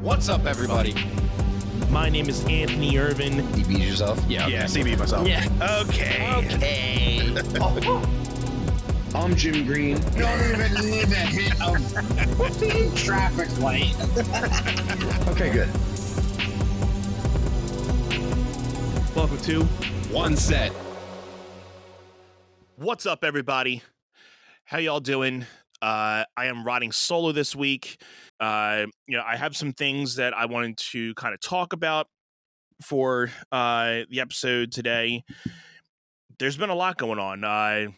What's up, everybody? My name is Anthony Irvin. You beat yourself? Yeah, Yeah, CB myself. Yeah. Okay. I'm Jim Green. Don't even need a hit of traffic light. Okay, good. Welcome to One set. What's up, everybody? How y'all doing? I am riding solo this week. I have some things that I wanted to kind of talk about for the episode today. There's been a lot going on. I'm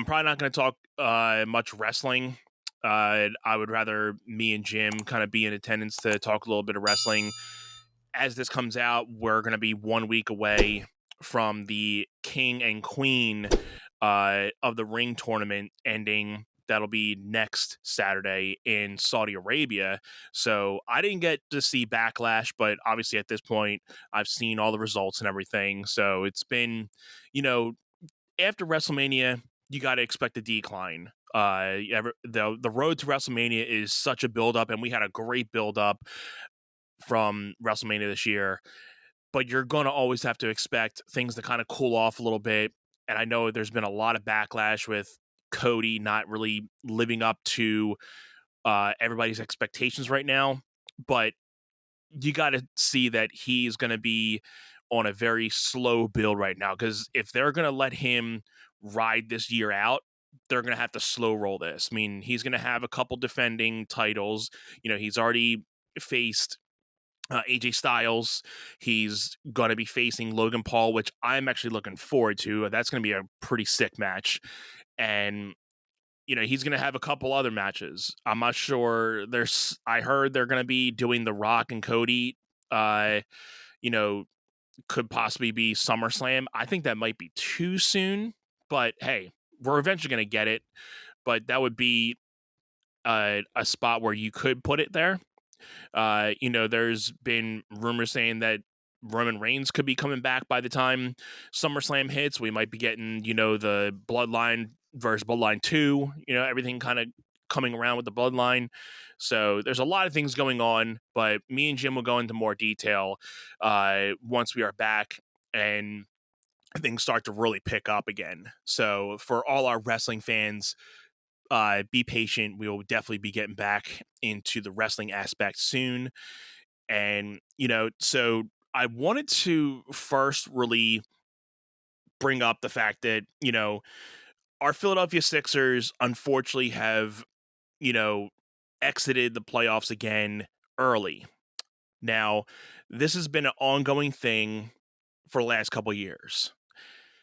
probably not going to talk much wrestling. I would rather me and Jim kind of be in attendance to talk a little bit of wrestling. As this comes out, we're going to be 1 week away from the King and Queen of the Ring tournament ending. That'll be next Saturday in Saudi Arabia. So I didn't get to see Backlash, but obviously at this point, I've seen all the results and everything. So it's been, after WrestleMania, you got to expect a decline. The road to WrestleMania is such a buildup, and we had a great buildup from WrestleMania this year. But you're going to always have to expect things to kind of cool off a little bit. And I know there's been a lot of backlash with Cody not really living up to everybody's expectations right now. But you got to see that he's going to be on a very slow build right now, because if they're going to let him ride this year out, they're going to have to slow roll this. I mean, he's going to have a couple defending titles. He's already faced AJ Styles. He's going to be facing Logan Paul, which I'm actually looking forward to. That's going to be a pretty sick match. And, he's going to have a couple other matches. I'm not sure. I heard they're going to be doing The Rock and Cody, could possibly be SummerSlam. I think that might be too soon, but hey, we're eventually going to get it. But that would be a spot where you could put it there. There's been rumors saying that Roman Reigns could be coming back by the time SummerSlam hits. We might be getting, the Bloodline versus Bloodline 2, everything kind of coming around with the Bloodline. So there's a lot of things going on, but me and Jim will go into more detail once we are back and things start to really pick up again. So for all our wrestling fans, be patient. We will definitely be getting back into the wrestling aspect soon. And, so I wanted to first really bring up the fact that, our Philadelphia Sixers unfortunately have, exited the playoffs again early. Now, this has been an ongoing thing for the last couple of years.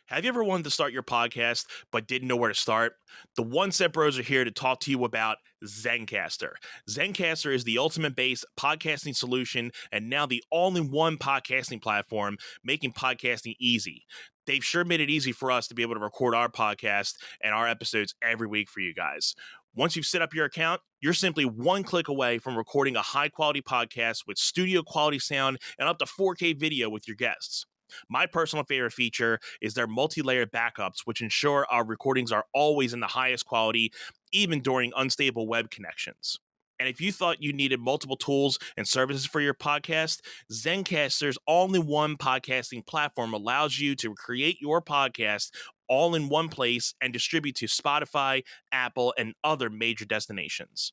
Have you ever wanted to start your podcast but didn't know where to start? The One Set Bros are here to talk to you about Zencastr. Zencastr is the ultimate-based podcasting solution and now the all-in-one podcasting platform, making podcasting easy. They've sure made it easy for us to be able to record our podcast and our episodes every week for you guys. Once you've set up your account, you're simply one click away from recording a high-quality podcast with studio-quality sound and up to 4K video with your guests. My personal favorite feature is their multi-layered backups, which ensure our recordings are always in the highest quality, even during unstable web connections. And if you thought you needed multiple tools and services for your podcast, Zencastr's all-in-one podcasting platform allows you to create your podcast all in one place and distribute to Spotify, Apple, and other major destinations.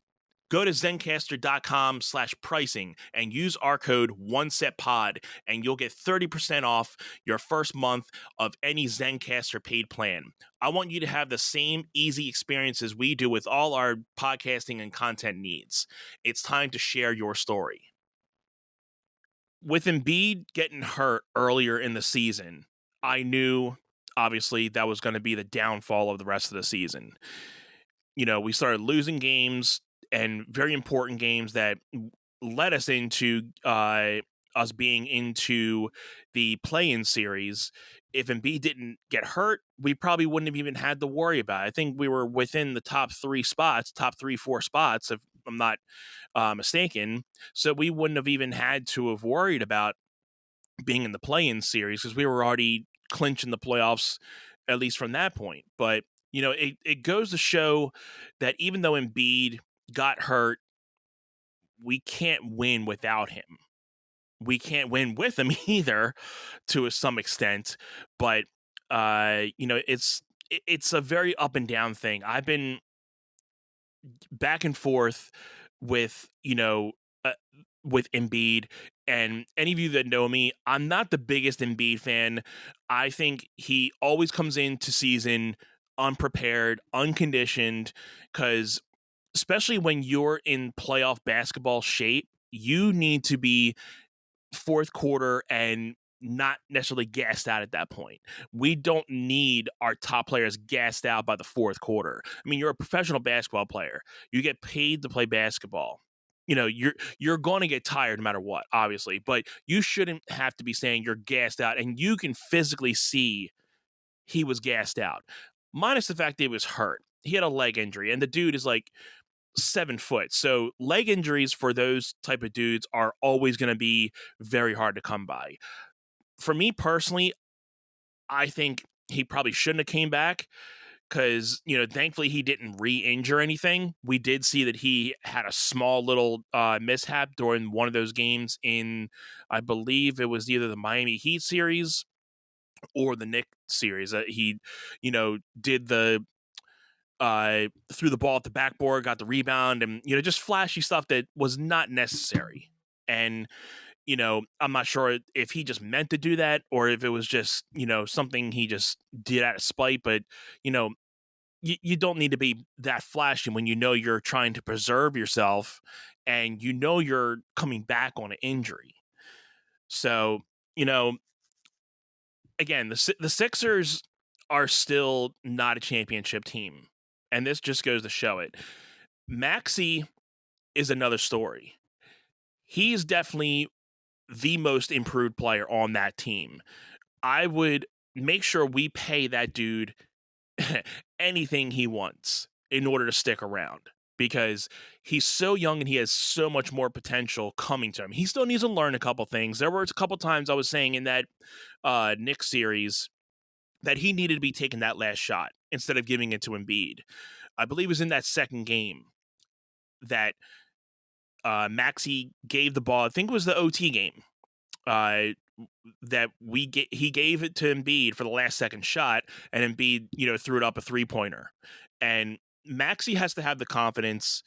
Go to Zencastr.com/pricing and use our code OneSetPod, and you'll get 30% off your first month of any Zencastr paid plan. I want you to have the same easy experiences we do with all our podcasting and content needs. It's time to share your story. With Embiid getting hurt earlier in the season, I knew, obviously, that was going to be the downfall of the rest of the season. We started losing games, and very important games that led us into us being into the play-in series. If Embiid didn't get hurt, we probably wouldn't have even had to worry about it. I think we were within the top 4 spots, if I'm not mistaken. So we wouldn't have even had to have worried about being in the play-in series because we were already clinching the playoffs, at least from that point. But, it goes to show that even though Embiid got hurt, we can't win without him. We can't win with him either, to some extent. But it's a very up and down thing. I've been back and forth with with Embiid, and any of you that know me, I'm not the biggest Embiid fan. I think he always comes into season unprepared, unconditioned, because especially when you're in playoff basketball shape, you need to be fourth quarter and not necessarily gassed out at that point. We don't need our top players gassed out by the fourth quarter. I mean, you're a professional basketball player. You get paid to play basketball. You're going to get tired no matter what, obviously, but you shouldn't have to be saying you're gassed out, and you can physically see he was gassed out. Minus the fact that he was hurt. He had a leg injury, and the dude is like 7 foot. So leg injuries for those type of dudes are always going to be very hard to come by. For me personally, I think he probably shouldn't have came back because, thankfully he didn't re-injure anything. We did see that he had a small little mishap during one of those games in, I believe it was either the Miami Heat series or the Knicks series. He, did the threw the ball at the backboard, got the rebound, and just flashy stuff that was not necessary. And I'm not sure if he just meant to do that or if it was just something he just did out of spite. But you don't need to be that flashy when you're trying to preserve yourself and you're coming back on an injury. So again, the Sixers are still not a championship team. And this just goes to show it. Maxey is another story. He's definitely the most improved player on that team. I would make sure we pay that dude anything he wants in order to stick around, because he's so young and he has so much more potential coming to him. He still needs to learn a couple things. There were a couple times I was saying in that Knicks series that he needed to be taking that last shot instead of giving it to Embiid. I believe it was in that second game that Maxey gave the ball. I think it was the OT game that he gave it to Embiid for the last second shot, and Embiid, threw it up a 3-pointer. And Maxey has to have the confidence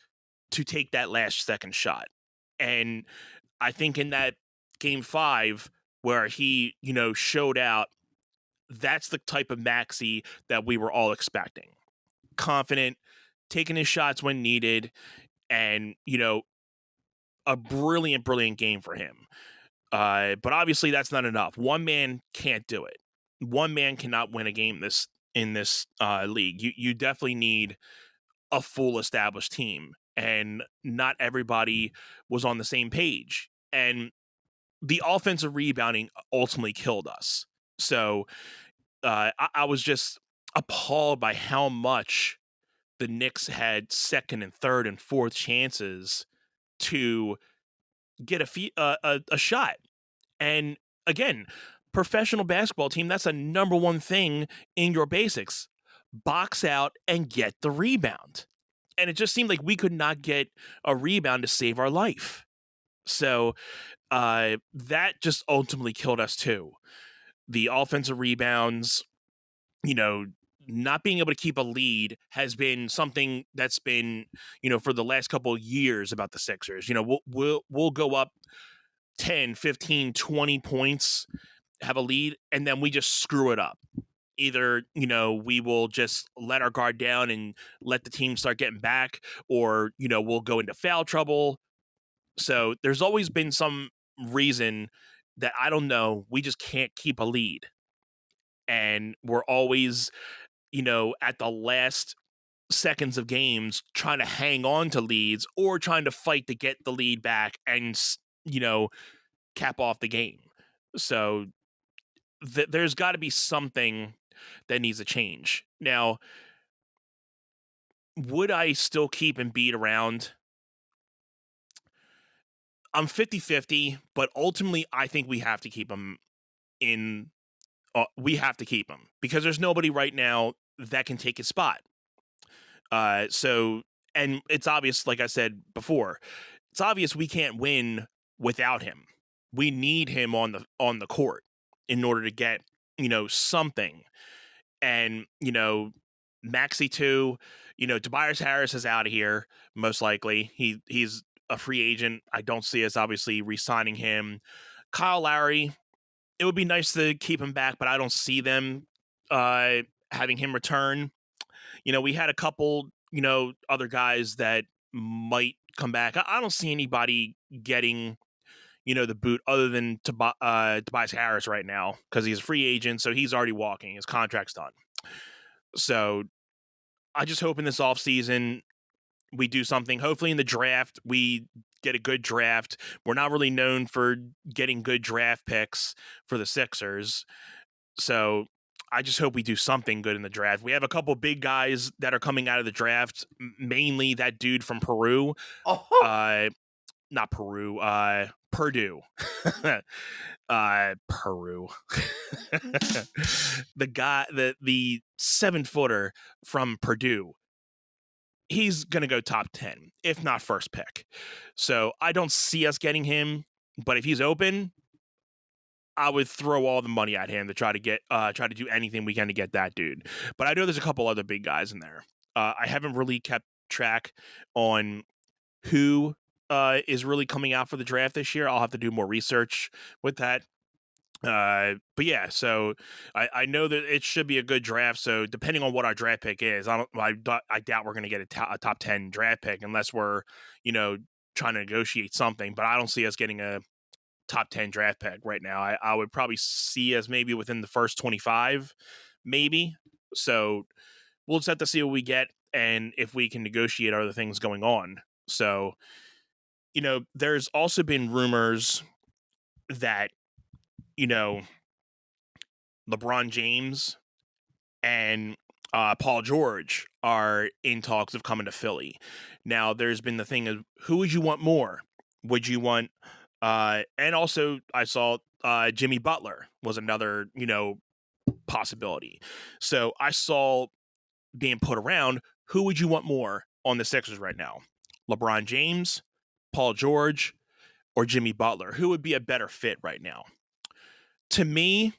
to take that last second shot. And I think in that game 5 where he, showed out, that's the type of Maxey that we were all expecting. Confident, taking his shots when needed, and, a brilliant game for him. But obviously that's not enough. One man can't do it. One man cannot win a game in this league. You definitely need a full established team, and not everybody was on the same page. And the offensive rebounding ultimately killed us. So I was just appalled by how much the Knicks had second and third and fourth chances to get a shot. And again, professional basketball team, that's a number one thing in your basics. Box out and get the rebound. And it just seemed like we could not get a rebound to save our life. So that just ultimately killed us too. The offensive rebounds, not being able to keep a lead has been something that's been, for the last couple of years about the Sixers. We'll go up 10, 15, 20 points, have a lead, and then we just screw it up. Either, we will just let our guard down and let the team start getting back, or, we'll go into foul trouble. So there's always been some reason that, I don't know, we just can't keep a lead. And we're always, at the last seconds of games trying to hang on to leads or trying to fight to get the lead back and, cap off the game. So there's got to be something that needs to change. Now, would I still keep Embiid around? I'm 50-50, but ultimately I think we have to keep him in. We have to keep him because there's nobody right now that can take his spot. And it's obvious, like I said before, it's obvious we can't win without him. We need him on the court in order to get, something. And, Maxey too, Tobias Harris is out of here, most likely. He's a free agent. I don't see us obviously re-signing him. Kyle Lowry, it would be nice to keep him back, but I don't see them having him return. We had a couple, other guys that might come back. I don't see anybody getting, the boot other than Tobias Harris right now, because he's a free agent, so he's already walking. His contract's done. So I just hope in this offseason we do something. Hopefully in the draft, we get a good draft. We're not really known for getting good draft picks for the Sixers. So I just hope we do something good in the draft. We have a couple big guys that are coming out of the draft, mainly that dude from Peru. Not Peru, Purdue. Peru. The guy, the 7-footer from Purdue. He's going to go top 10, if not first pick. So I don't see us getting him, but if he's open, I would throw all the money at him to try to do anything we can to get that dude. But I know there's a couple other big guys in there. I haven't really kept track on who is really coming out for the draft this year. I'll have to do more research with that. But yeah, so I know that it should be a good draft. So depending on what our draft pick is, I doubt we're going to get a top 10 draft pick unless we're, trying to negotiate something. But I don't see us getting a top 10 draft pick right now. I would probably see us maybe within the first 25, maybe. So we'll just have to see what we get and if we can negotiate other things going on. So, there's also been rumors that, LeBron James and Paul George are in talks of coming to Philly. Now, there's been the thing of who would you want more? Would you want, and also I saw Jimmy Butler was another, possibility. So I saw being put around, who would you want more on the Sixers right now? LeBron James, Paul George, or Jimmy Butler? Who would be a better fit right now? To me,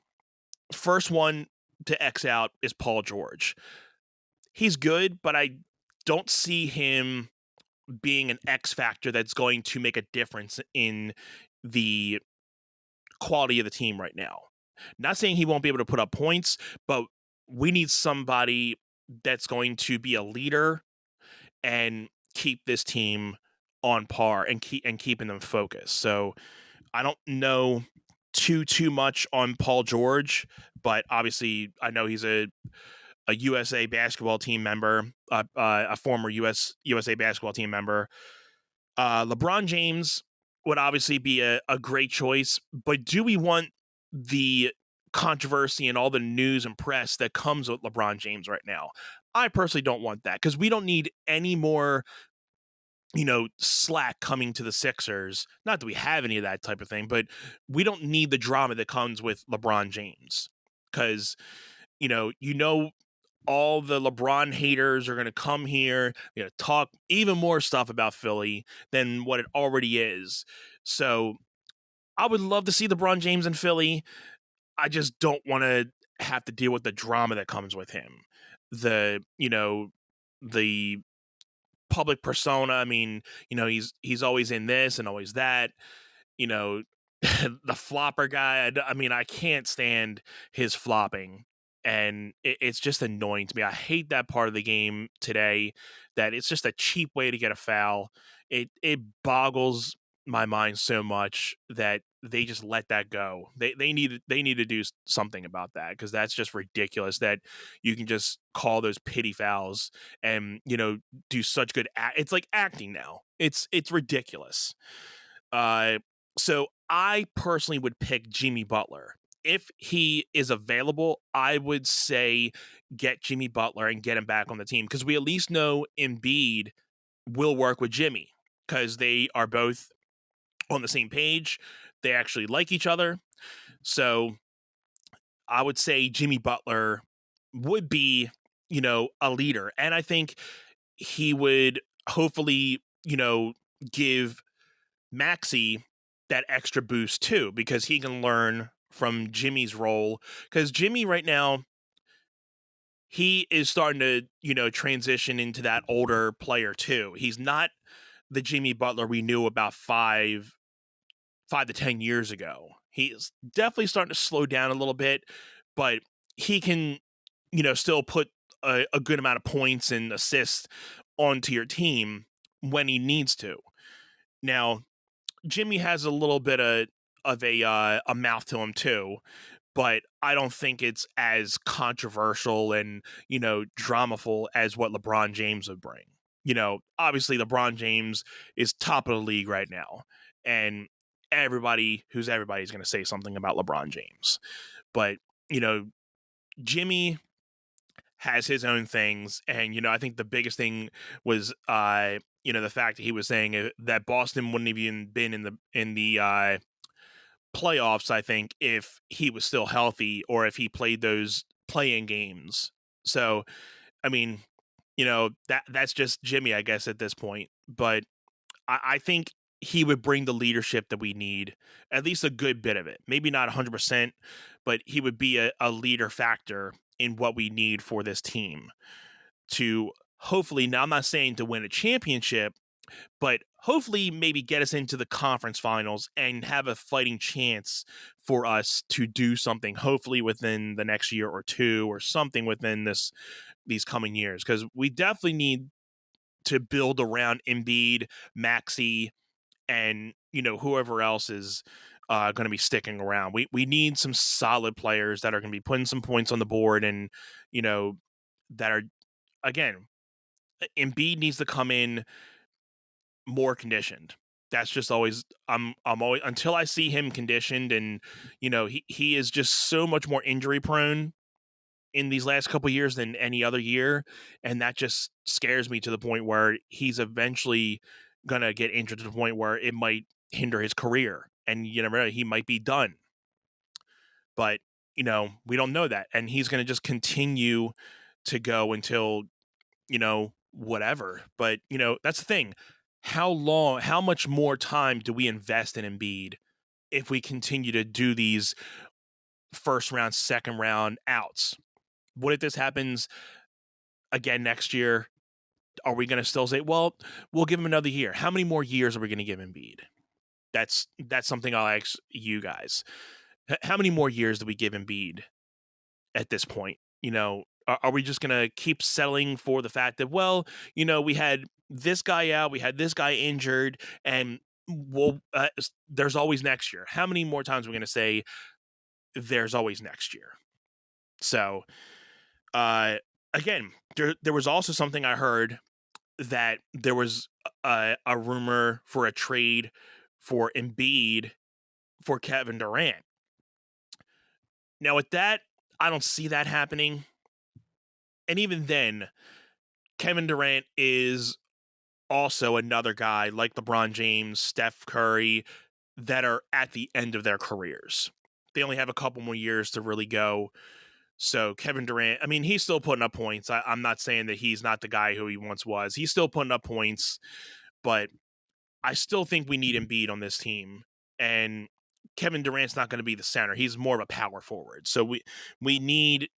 first one to X out is Paul George. He's good, but I don't see him being an X factor that's going to make a difference in the quality of the team right now. Not saying he won't be able to put up points, but we need somebody that's going to be a leader and keep this team on par and keeping them focused. So I don't know too much on Paul George, but obviously I know he's a USA basketball team member, a former USA basketball team member. LeBron James would obviously be a great choice, but do we want the controversy and all the news and press that comes with LeBron James right now? I personally don't want that, because we don't need any more slack coming to the Sixers. Not that we have any of that type of thing, but we don't need the drama that comes with LeBron James, because all the LeBron haters are going to come here, talk even more stuff about Philly than what it already is. So I would love to see LeBron James in Philly. I just don't want to have to deal with the drama that comes with him. The public persona. I mean, he's always in this and always that. The flopper guy. I can't stand his flopping, and it's just annoying to me. I hate that part of the game today. That it's just a cheap way to get a foul. It boggles my mind so much that they just let that go. They need to do something about that, because that's just ridiculous that you can just call those pity fouls and do such good it's like acting now. It's ridiculous. So I personally would pick Jimmy Butler. If he is available, I would say get Jimmy Butler and get him back on the team, because we at least know Embiid will work with Jimmy, because they are both on the same page. They actually like each other. So I would say Jimmy Butler would be, a leader. And I think he would hopefully, give Maxey that extra boost too, because he can learn from Jimmy's role. Because Jimmy right now, he is starting to, transition into that older player too. He's not the Jimmy Butler we knew about 5 to 10 years ago. He's definitely starting to slow down a little bit, but he can, still put a good amount of points and assists onto your team when he needs to. Now, Jimmy has a little bit of a mouth to him too, but I don't think it's as controversial and, dramaful as what LeBron James would bring. Obviously LeBron James is top of the league right now, and everybody's going to say something about LeBron James. But, Jimmy has his own things, and, I think the biggest thing was the fact that he was saying that Boston wouldn't have even been in the playoffs, I think, if he was still healthy or if he played those play-in games. So, I mean, that's just Jimmy, I guess, at this point. But I think he would bring the leadership that we need, at least a good bit of it. Maybe not 100%, but he would be a leader factor in what we need for this team to hopefully, now I'm not saying to win a championship, but hopefully maybe get us into the conference finals and have a fighting chance for us to do something, hopefully within the next year or two or something within these coming years. Because we definitely need to build around Embiid, Maxey, and, whoever else is going to be sticking around. We need some solid players that are going to be putting some points on the board and, that are, again, Embiid needs to come in more conditioned. That's just always I'm always, until I see him conditioned, and he is just so much more injury prone in these last couple of years than any other year, and that just scares me to the point where he's eventually gonna get injured to the point where it might hinder his career, and you never know, he might be done. But we don't know that, and he's gonna just continue to go until whatever. But that's the thing. How much more time do we invest in Embiid if we continue to do these first round, second round outs? What if this happens again next year? Are we going to still say, well, we'll give him another year? How many more years are we going to give Embiid? That's something I'll ask you guys. How many more years do we give Embiid at this point? Are we just going to keep settling for the fact that, well, we had this guy out, we had this guy injured, and there's always next year? How many more times are we going to say there's always next year? So, again, there was also something I heard that there was a rumor for a trade for Embiid for Kevin Durant. Now, with that, I don't see that happening. And even then, Kevin Durant is also another guy like LeBron James, Steph Curry, that are at the end of their careers. They only have a couple more years to really go. So Kevin Durant, I mean, he's still putting up points. I'm not saying that he's not the guy who he once was. He's still putting up points, but I still think we need Embiid on this team. And Kevin Durant's not going to be the center. He's more of a power forward. So we need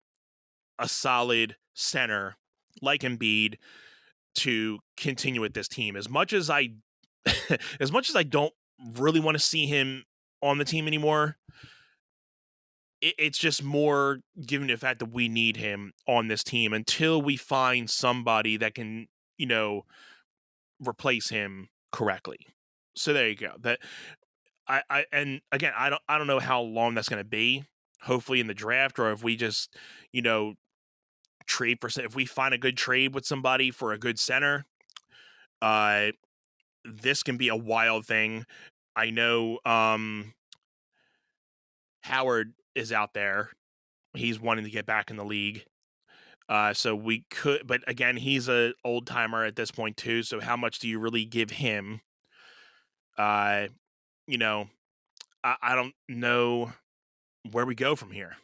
a solid center like Embiid to continue with this team. As much as I don't really want to see him on the team anymore, it's just more given the fact that we need him on this team until we find somebody that can, replace him correctly. So there you go. That and again, I don't know how long that's going to be. Hopefully in the draft, or if we just, trade for, if we find a good trade with somebody for a good center, this can be a wild thing. I know Howard is out there. He's wanting to get back in the league. So we could, but again, he's a old timer at this point too. So how much do you really give him? I don't know where we go from here.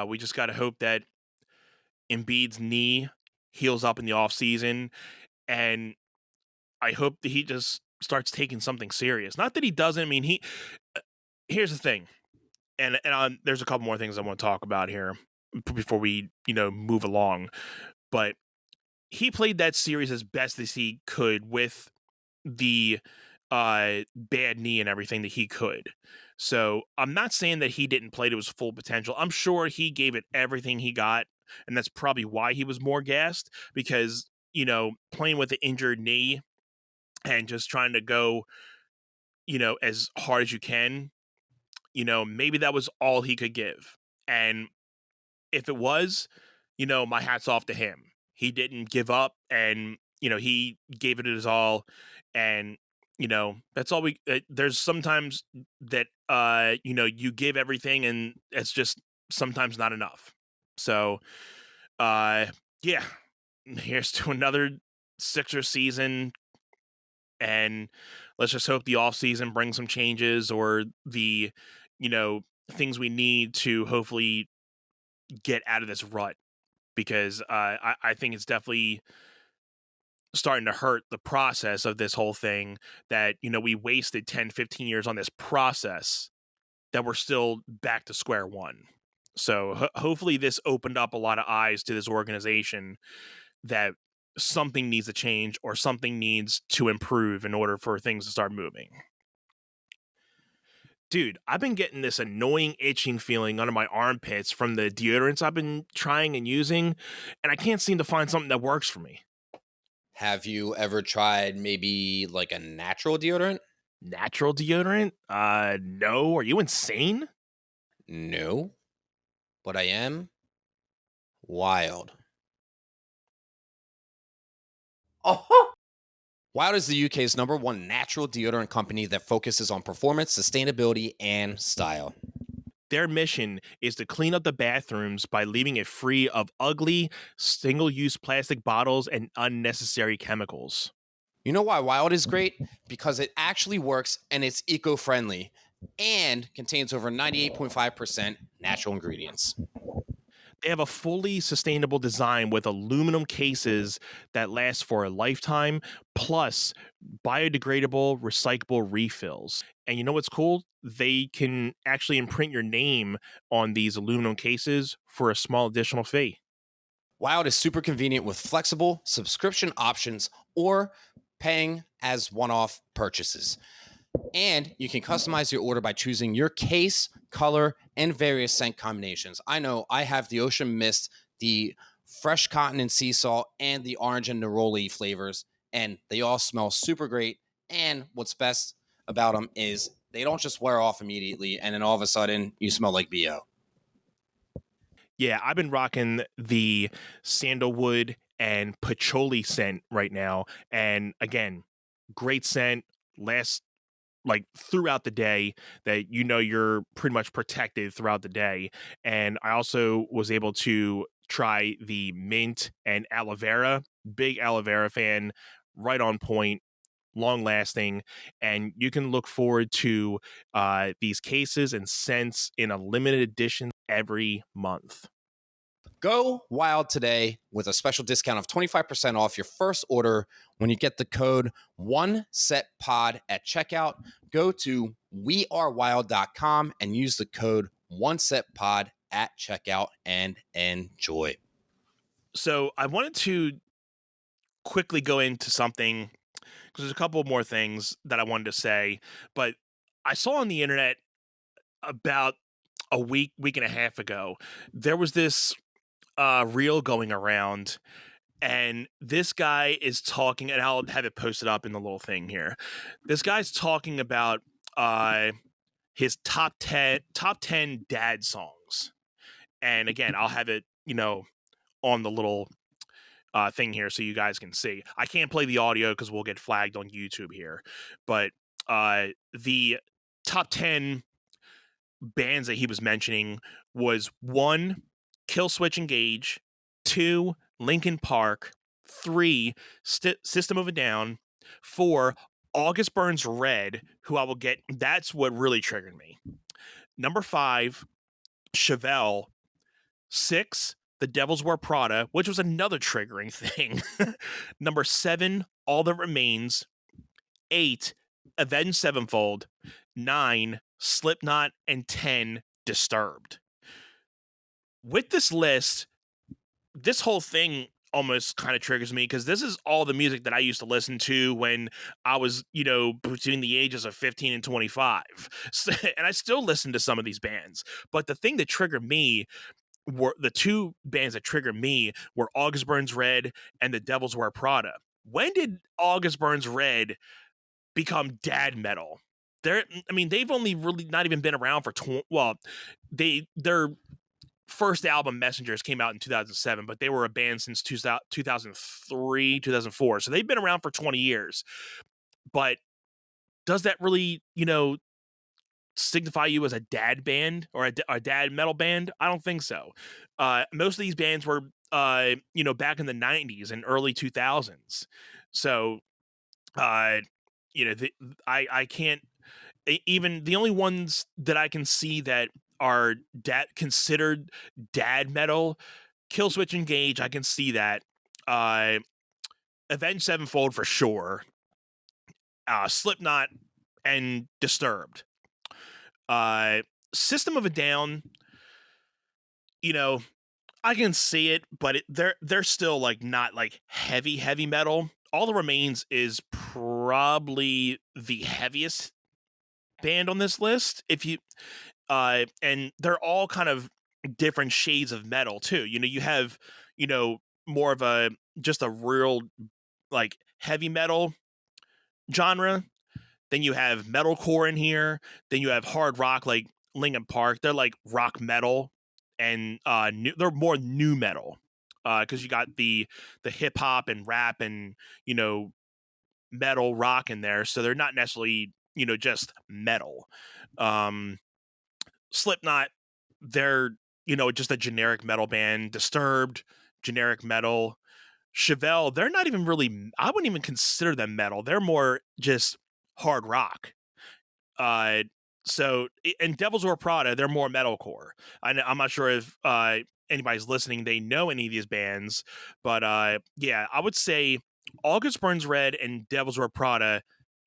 We just got to hope that Embiid's knee heals up in the off season, and I hope that he just starts taking something serious. Not that he doesn't. I mean, here's the thing, and there's a couple more things I want to talk about here before we move along. But he played that series as best as he could with the bad knee and everything that he could. So I'm not saying that he didn't play to his full potential. I'm sure he gave it everything he got, and that's probably why he was more gassed, because playing with an injured knee and just trying to go as hard as you can, maybe that was all he could give. And if it was, my hat's off to him. He didn't give up, and he gave it his all. And that's all there's sometimes that you give everything, and it's just sometimes not enough. So yeah, here's to another Sixers season, and let's just hope the offseason brings some changes, or the things we need to hopefully get out of this rut, because I think it's definitely starting to hurt the process of this whole thing, that we wasted 10-15 years on this process, that we're still back to square one. So hopefully this opened up a lot of eyes to this organization, that something needs to change or something needs to improve in order for things to start moving. Dude, I've been getting this annoying itching feeling under my armpits from the deodorants I've been trying and using, and I can't seem to find something that works for me. Have you ever tried maybe like a natural deodorant? Natural deodorant? No. Are you insane? No. But I am wild. Oh, Wild is the UK's #1 natural deodorant company that focuses on performance, sustainability, and style. Their mission is to clean up the bathrooms by leaving it free of ugly, single-use plastic bottles and unnecessary chemicals. You know why Wild is great? Because it actually works, and it's eco-friendly and contains over 98.5% natural ingredients. They have a fully sustainable design with aluminum cases that last for a lifetime, plus biodegradable, recyclable refills. And you know what's cool? They can actually imprint your name on these aluminum cases for a small additional fee. Wild is super convenient with flexible subscription options or paying as one-off purchases. And you can customize your order by choosing your case, color, and various scent combinations. I know I have the Ocean Mist, the Fresh Cotton and Sea Salt, and the Orange and Neroli flavors, and they all smell super great. And what's best about them is they don't just wear off immediately, and then all of a sudden you smell like BO. Yeah, I've been rocking the sandalwood and patchouli scent right now. And again, great scent, lasts like throughout the day, that you're pretty much protected throughout the day. And I also was able to try the mint and aloe vera. Big aloe vera fan, right on point, long lasting. And you can look forward to these cases and scents in a limited edition every month. Go Wild today with a special discount of 25% off your first order when you get the code OneSetPod at checkout. Go to wearewild.com and use the code OneSetPod at checkout and enjoy. So I wanted to quickly go into something, because there's a couple more things that I wanted to say, but I saw on the internet about a week and a half ago, there was this reel going around, and this guy is talking, and I'll have it posted up in the little thing here. This guy's talking about his top 10 dad songs. And again, I'll have it, on the little thing here so you guys can see. I can't play the audio because we'll get flagged on YouTube here. But the top 10 bands that he was mentioning was 1, Killswitch Engage, 2, Linkin Park, 3, System of a Down, 4, August Burns Red, who I will get. That's what really triggered me. Number 5, Chevelle. 6, The Devils Wear Prada, which was another triggering thing. Number 7, All That Remains. 8, Avenged Sevenfold. 9, Slipknot. And 10, Disturbed. With this list, this whole thing almost kind of triggers me because this is all the music that I used to listen to when I was, between the ages of 15 and 25. So, and I still listen to some of these bands. But the thing that triggered me were the two bands that triggered me were August Burns Red and The Devils Wear Prada. When did August Burns Red become dad metal? They've only really not even been around for their first album Messengers came out in 2007, but they were a band since 2003, 2004. So they've been around for 20 years. But does that really, signify you as a dad band or a dad metal band? I don't think so. Most of these bands were, back in the 90s and early 2000s. So, I can't, even the only ones that I can see that are considered dad metal, Killswitch Engage, I can see that. Avenged Sevenfold for sure. Slipknot and Disturbed. System of a Down, I can see it, but they're still like not like heavy metal. All That Remains is probably the heaviest band on this list. If you and they're all kind of different shades of metal too. You have, more of a just a real like heavy metal genre. Then you have metalcore in here. Then you have hard rock like Linkin Park. They're like rock metal, and they're more new metal because you got the hip hop and rap and metal rock in there. So they're not necessarily just metal. Slipknot, they're just a generic metal band. Disturbed, generic metal. Chevelle, they're not even really, I wouldn't even consider them metal. They're more just hard rock. And Devils Wear Prada, they're more metalcore. I'm not sure if anybody's listening, they know any of these bands, but yeah, I would say August Burns Red and Devils Wear Prada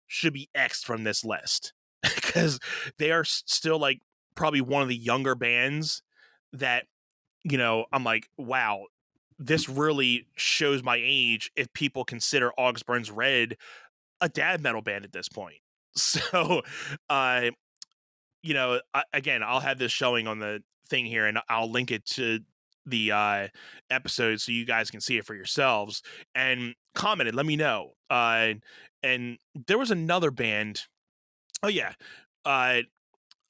should be X'd from this list because they are still like probably one of the younger bands that, I'm like, wow, this really shows my age if people consider August Burns Red a dad metal band at this point. So, again, I'll have this showing on the thing here and I'll link it to the episode so you guys can see it for yourselves and comment it. Let me know. And there was another band. Oh yeah.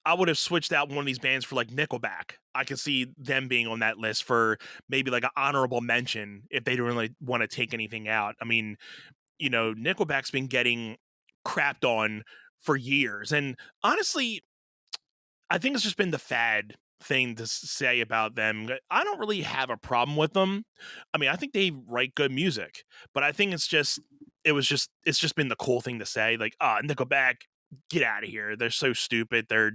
I would have switched out one of these bands for like Nickelback. I could see them being on that list for maybe like an honorable mention if they don't really want to take anything out. I mean, Nickelback's been getting crapped on for years. And honestly, I think it's just been the fad thing to say about them. I don't really have a problem with them. I mean, I think they write good music, but I think it's just been the cool thing to say, like, Nickelback, get out of here. They're so stupid. They're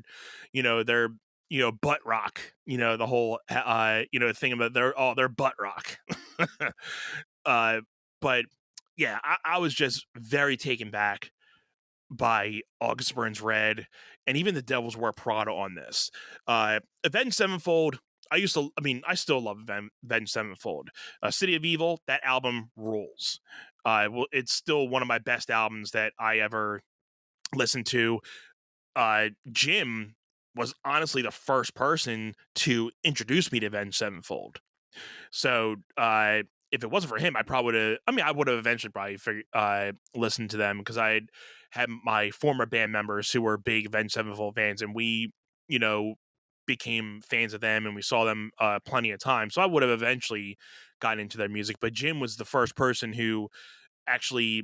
butt rock, the whole, thing about they're butt rock. But yeah, I was just very taken back by August Burns Red and even the Devils Wear Prada on this. Avenged Sevenfold, I still love Avenged Sevenfold. City of Evil, that album rules. It's still one of my best albums that I ever listened to. Jim was honestly the first person to introduce me to Avenged Sevenfold. So, if it wasn't for him, I would have eventually probably listened to them because I had my former band members who were big Avenged Sevenfold fans, and we, became fans of them, and we saw them plenty of times. So I would have eventually gotten into their music. But Jim was the first person who actually,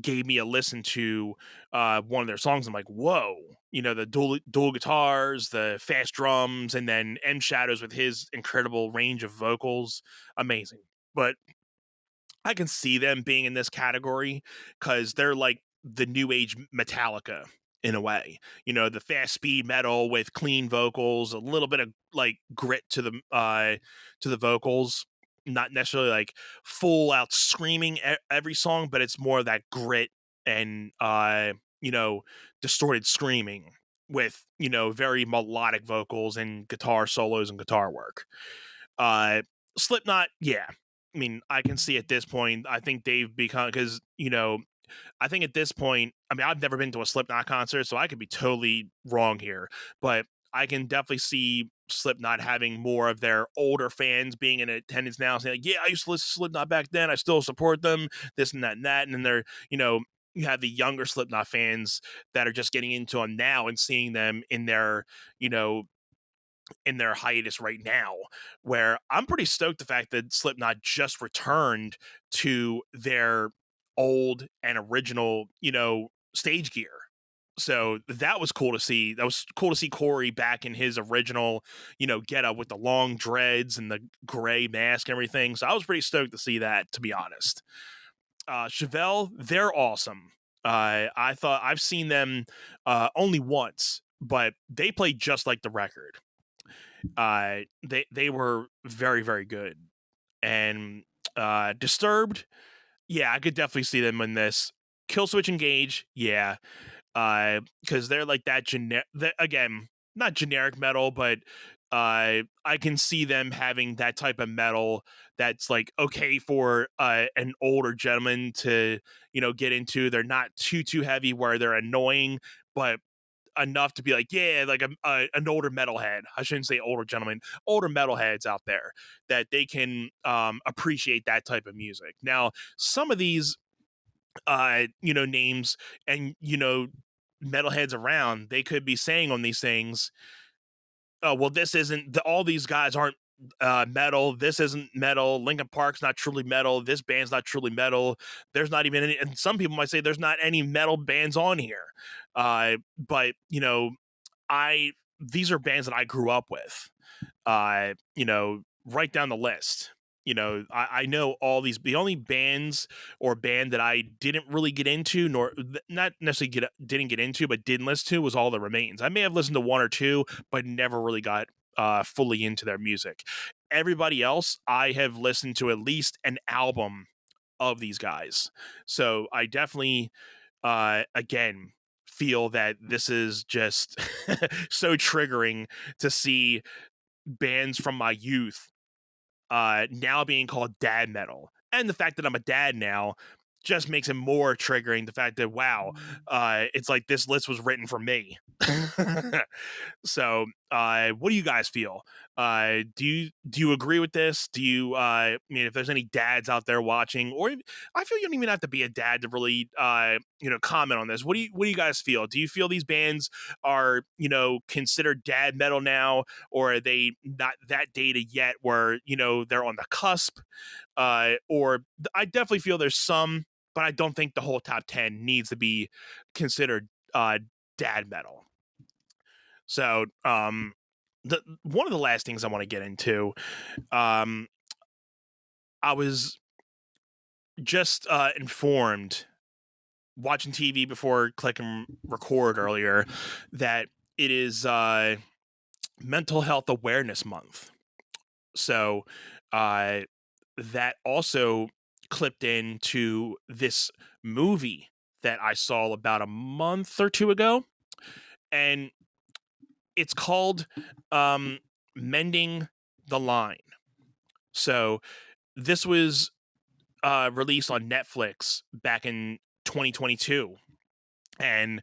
gave me a listen to one of their songs. I'm like, whoa, the dual guitars, the fast drums, and then M Shadows with his incredible range of vocals. Amazing. But I can see them being in this category because they're like the new age Metallica in a way, the fast speed metal with clean vocals, a little bit of like grit to the vocals. Not necessarily like full out screaming every song, but it's more of that grit and distorted screaming with very melodic vocals and guitar solos and guitar work. Slipknot, yeah. I mean, I can see at this point, I think they've become, because I think at this point, I mean, I've never been to a Slipknot concert, so I could be totally wrong here, but I can definitely see Slipknot having more of their older fans being in attendance now, saying like, "Yeah, I used to listen to Slipknot back then. I still support them. This and that and that." And then they're, you have the younger Slipknot fans that are just getting into them now and seeing them in their, in their hiatus right now, where I'm pretty stoked the fact that Slipknot just returned to their old and original, stage gear. So that was cool to see. That was cool to see Corey back in his original, get up with the long dreads and the gray mask and everything. So I was pretty stoked to see that, to be honest. Chevelle, they're awesome. I thought I've seen them only once, but they played just like the record. They were very, very good. And Disturbed, yeah, I could definitely see them in this. Killswitch Engage, yeah, because they're like that again, not generic metal, but I can see them having that type of metal that's like okay for an older gentleman to get into. They're not too heavy where they're annoying, but enough to be like, yeah, like an older metalhead. I shouldn't say older gentleman, older metalheads out there that they can appreciate that type of music. Now, some of these, names and, metalheads around, they could be saying on these things, oh, well, this isn't, all these guys aren't metal. This isn't metal. Linkin Park's not truly metal. This band's not truly metal. There's not even any, and some people might say there's not any metal bands on here. But these are bands that I grew up with. Right down the list. I know all these. The only bands or band that I didn't really get into, nor not necessarily didn't get into, but didn't listen to, was All That Remains. I may have listened to one or two, but never really got fully into their music. Everybody else, I have listened to at least an album of these guys. So I definitely, again, feel that this is just so triggering to see bands from my youth now being called dad metal. And the fact that I'm a dad now just makes it more triggering. The fact that, wow, it's like this list was written for me. So what do you guys feel? Do you agree with this? Do you if there's any dads out there watching, or I feel you don't even have to be a dad to really comment on this. What do you guys feel? Do you feel these bands are considered dad metal now, or are they not that dated yet where they're on the cusp? Or I definitely feel there's some, but I don't think the whole top 10 needs to be considered dad metal. So, one of the last things I want to get into, I was just informed watching TV before clicking record earlier that it is Mental Health Awareness Month. So, that also clipped into this movie that I saw about a month or two ago, and it's called Mending the Line. So this was released on Netflix back in 2022, and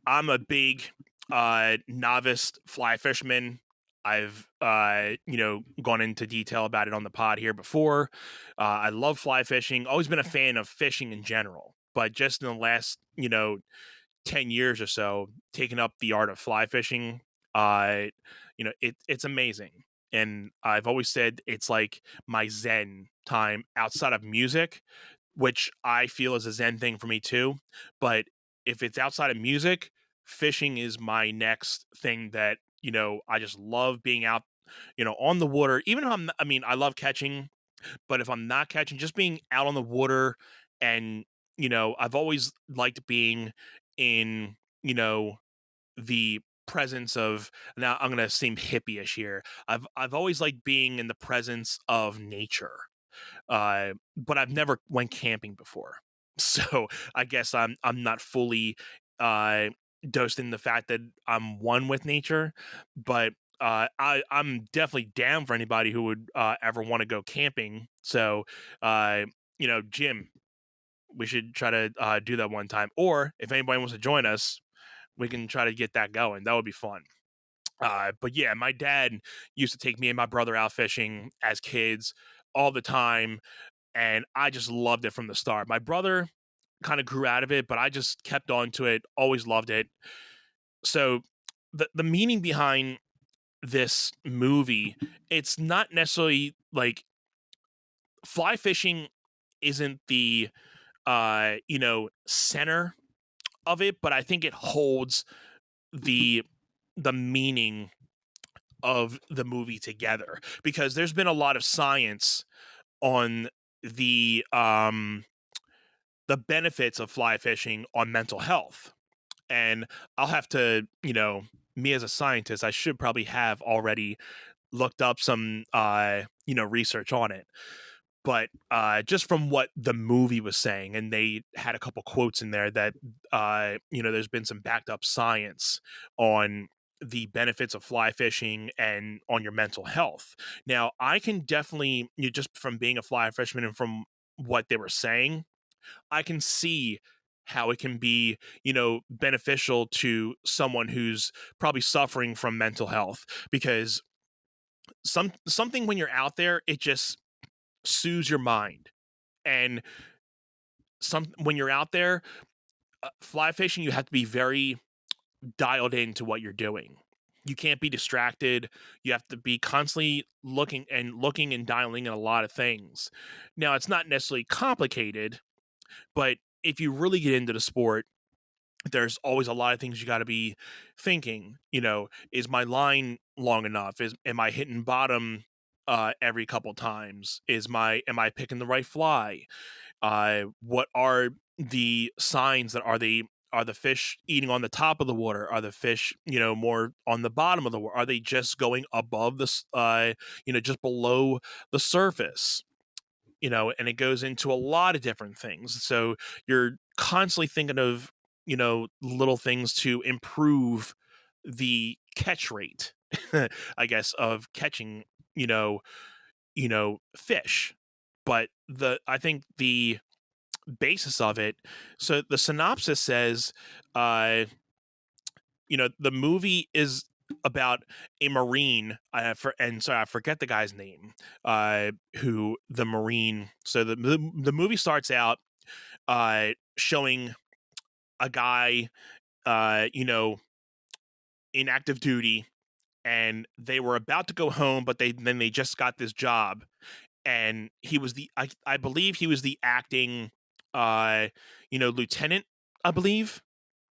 I'm a big novice fly fisherman. I've gone into detail about it on the pod here before. I love fly fishing. Always been a fan of fishing in general, but just in the last 10 years or so, taking up the art of fly fishing, it's amazing. And I've always said it's like my Zen time outside of music, which I feel is a Zen thing for me too. But if it's outside of music, fishing is my next thing that, I just love being out, on the water. Even if I love catching, but if I'm not catching, just being out on the water. And, I've always liked being in, the presence of, now I'm going to seem hippie-ish here. I've always liked being in the presence of nature. But I've never went camping before. So I guess I'm not fully uh dosed in the fact that I'm one with nature, but I'm definitely down for anybody who would ever want to go camping. So uh Jim, we should try to do that one time. Or if anybody wants to join us, we can try to get that going. That would be fun. But yeah, my dad used to take me and my brother out fishing as kids all the time, and I just loved it from the start. My brother kind of grew out of it, but I just kept on to it, always loved it. So the meaning behind this movie, it's not necessarily like fly fishing isn't the center of it, but I think it holds the meaning of the movie together, because there's been a lot of science on the benefits of fly fishing on mental health. And I'll have to, me as a scientist, I should probably have already looked up some research on it. But just from what the movie was saying, and they had a couple quotes in there that there's been some backed up science on the benefits of fly fishing and on your mental health. Now, I can definitely, just from being a fly fisherman and from what they were saying, I can see how it can be, beneficial to someone who's probably suffering from mental health, because something when you're out there, it just soothes your mind. And when you're out there fly fishing, you have to be very dialed into what you're doing. You can't be distracted. You have to be constantly looking and dialing in a lot of things. Now, it's not necessarily complicated, but if you really get into the sport, there's always a lot of things you got to be thinking. Is my line long enough? Am I hitting bottom every couple times? Am I picking the right fly? What are the signs? That are the fish eating on the top of the water? Are the fish, more on the bottom of the water? Are they just going above this, just below the surface? And it goes into a lot of different things. So you're constantly thinking of, little things to improve the catch rate, I guess, of catching, fish. But I think the basis of it, so the synopsis says, the movie is about a Marine, and sorry, I forget the guy's name, who the Marine. So the movie starts out showing a guy, in active duty, and they were about to go home, but they just got this job, and he was I believe he was the acting, lieutenant, I believe.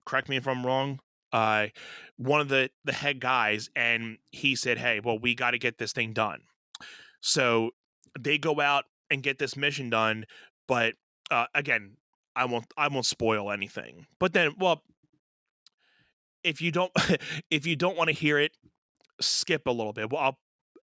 Correct me if I'm wrong. One of the head guys, and he said, "Hey, well, we got to get this thing done." So they go out and get this mission done, but again, I won't spoil anything. But then, well, if you don't if you don't want to hear it, skip a little bit. Well,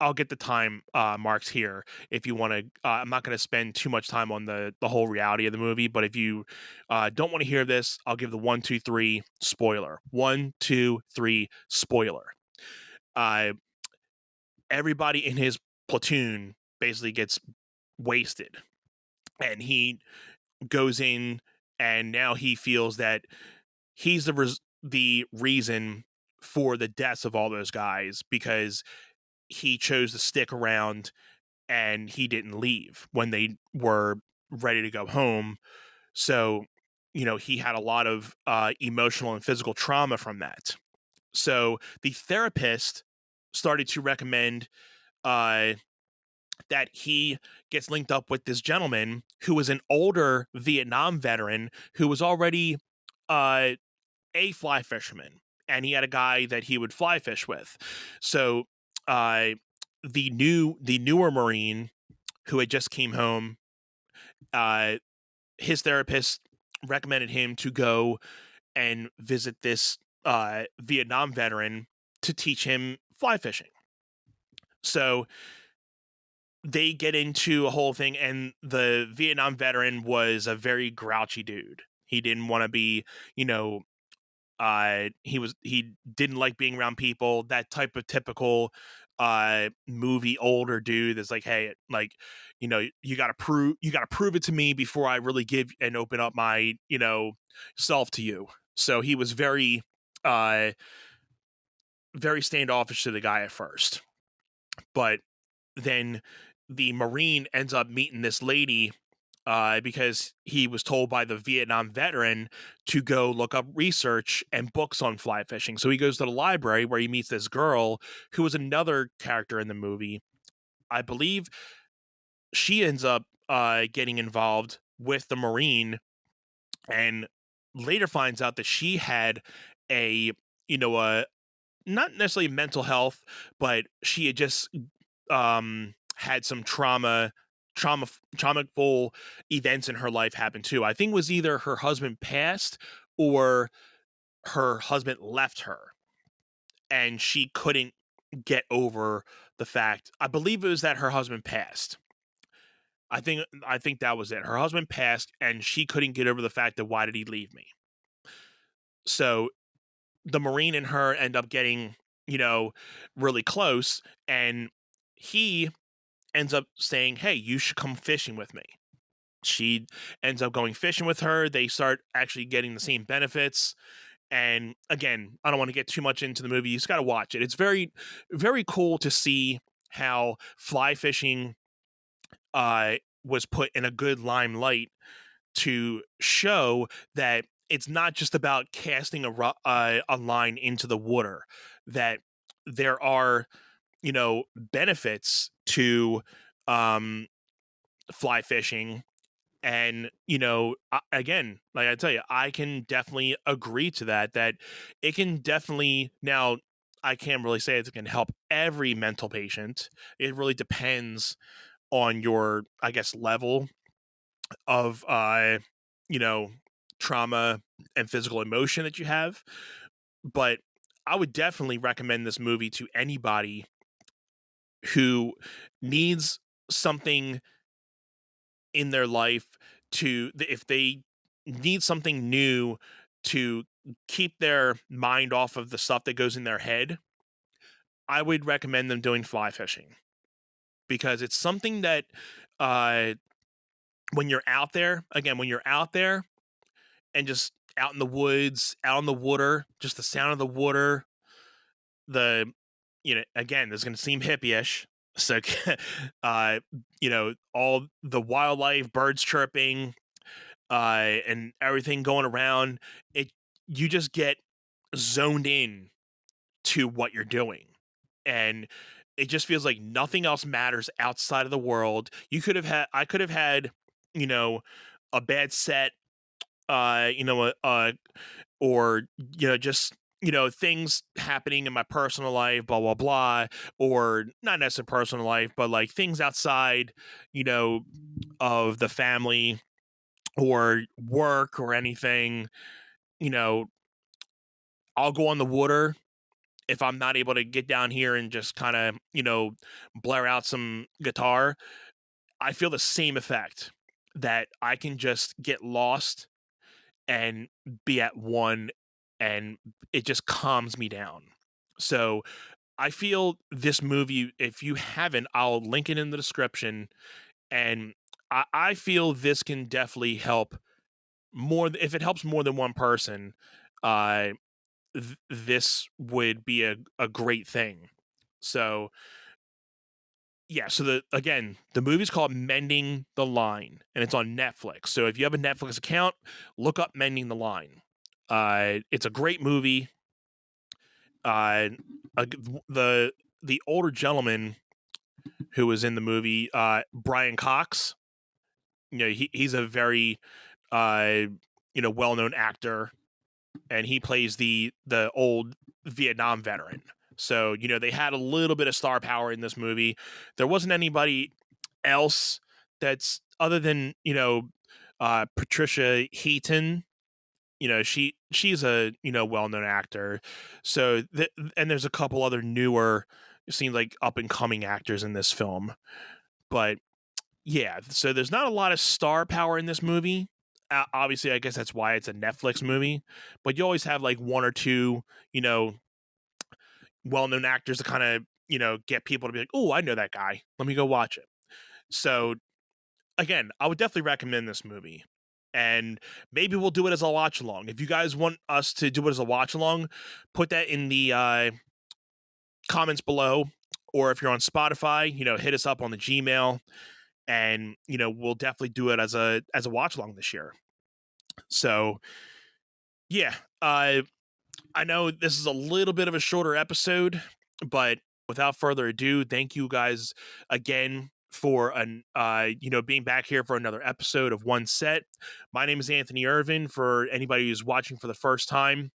I'll get the time marks here if you want to. I'm not going to spend too much time on the whole reality of the movie, but if you don't want to hear this, I'll give the 1, 2, 3 spoiler. 1, 2, 3 spoiler. Everybody in his platoon basically gets wasted, and he goes in, and now he feels that he's the reason for the deaths of all those guys, because he chose to stick around and he didn't leave when they were ready to go home. So, he had a lot of emotional and physical trauma from that. So the therapist started to recommend that he gets linked up with this gentleman who was an older Vietnam veteran who was already a fly fisherman, and he had a guy that he would fly fish with. So the newer Marine who had just came home, his therapist recommended him to go and visit this Vietnam veteran to teach him fly fishing. So they get into a whole thing, and the Vietnam veteran was a very grouchy dude. He didn't want to be, you know, he didn't like being around people. That type of typical movie older dude that's like, hey, like, you know, you gotta prove it to me before I really give and open up my, you know, self to you. So he was very very standoffish to the guy at first, but then the Marine ends up meeting this lady because he was told by the Vietnam veteran to go look up research and books on fly fishing. So he goes to the library where he meets this girl who was another character in the movie. I believe she ends up getting involved with the Marine, and later finds out that she had a, you know, a not necessarily mental health, but she had just had some traumaful events in her life happen too. I think it was either her husband passed or her husband left her, and she couldn't get over the fact. I believe it was that her husband passed. I think that was it. Her husband passed, and she couldn't get over the fact that why did he leave me? So the Marine and her end up getting, you know, really close, and he ends up saying, hey, you should come fishing with me. She ends up going fishing with her. They start actually getting the same benefits. And again, I don't want to get too much into the movie. You just got to watch it. It's very, very cool to see how fly fishing was put in a good limelight to show that it's not just about casting a line into the water, that there are, you know, benefits to fly fishing. And, you know, again, like I tell you, I can definitely agree to that it can definitely, now I can't really say it can help every mental patient. It really depends on your, I guess, level of, you know, trauma and physical emotion that you have. But I would definitely recommend this movie to anybody who needs something in their life if they need something new to keep their mind off of the stuff that goes in their head. I would recommend them doing fly fishing, because it's something that when you're out there, and just out in the woods, out in the water, just the sound of the water, you know, again, this is going to seem hippie-ish. So, you know, all the wildlife, birds chirping, and everything going around, you just get zoned in to what you're doing. And it just feels like nothing else matters outside of the world. I could have had, you know, a bad set, you know, or, you know, just, you know, things happening in my personal life, blah, blah, blah, or not necessarily personal life, but like things outside, you know, of the family or work or anything, you know, I'll go on the water if I'm not able to get down here and just kind of, you know, blare out some guitar. I feel the same effect, that I can just get lost and be at one, and it just calms me down. So I feel this movie, if you haven't, I'll link it in the description. And I feel this can definitely help more. If it helps more than one person, uh, this would be a great thing. So yeah, so the movie's called Mending the Line, and it's on Netflix. So if you have a Netflix account, look up Mending the Line. It's a great movie. The older gentleman who was in the movie, Brian Cox, you know, he's a very you know, well-known actor, and he plays the old Vietnam veteran. So, you know, they had a little bit of star power in this movie. There wasn't anybody else that's other than, you know, Patricia Heaton. You know, she's a, you know, well-known actor. So, and there's a couple other newer, it seems like up and coming actors in this film. But yeah, so there's not a lot of star power in this movie. Obviously, I guess that's why it's a Netflix movie. But you always have like one or two, well-known actors to kind of, get people to be like, oh, I know that guy. Let me go watch it. So again, I would definitely recommend this movie. And maybe we'll do it as a watch along. If you guys want us to do it as a watch along, put that in the comments below. Or if you're on Spotify, hit us up on the Gmail, and we'll definitely do it as a watch along this year. So yeah, I know this is a little bit of a shorter episode, but without further ado, thank you guys again for being back here for another episode of One Set. My name is Anthony Irvin. For anybody who's watching for the first time,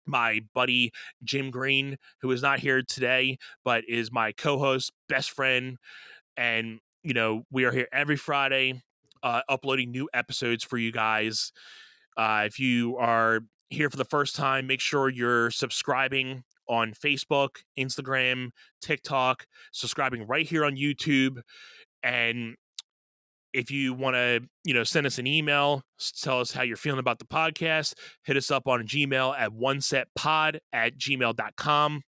my buddy Jim Green, who is not here today, but is my co-host, best friend, and we are here every Friday, uploading new episodes for you guys. If you are here for the first time, make sure you're subscribing on Facebook, Instagram, TikTok, subscribing right here on YouTube. And if you want to, send us an email, tell us how you're feeling about the podcast, hit us up on Gmail at onesetpod@gmail.com.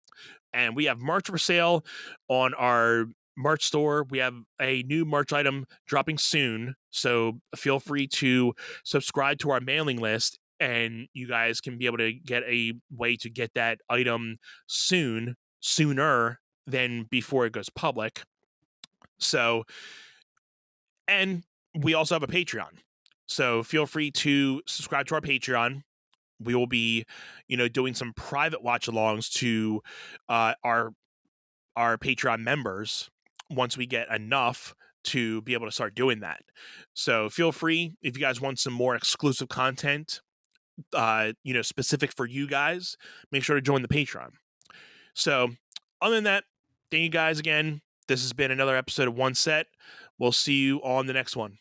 And we have merch for sale on our merch store. We have a new merch item dropping soon. So feel free to subscribe to our mailing list, and you guys can be able to get a way to get that item sooner than before it goes public. So, and we also have a Patreon. So feel free to subscribe to our Patreon. We will be, doing some private watch alongs to our Patreon members once we get enough to be able to start doing that. So feel free, if you guys want some more exclusive content, specific for you guys, make sure to join the Patreon. So other than that, thank you guys again. This has been another episode of One Set. We'll see you on the next one.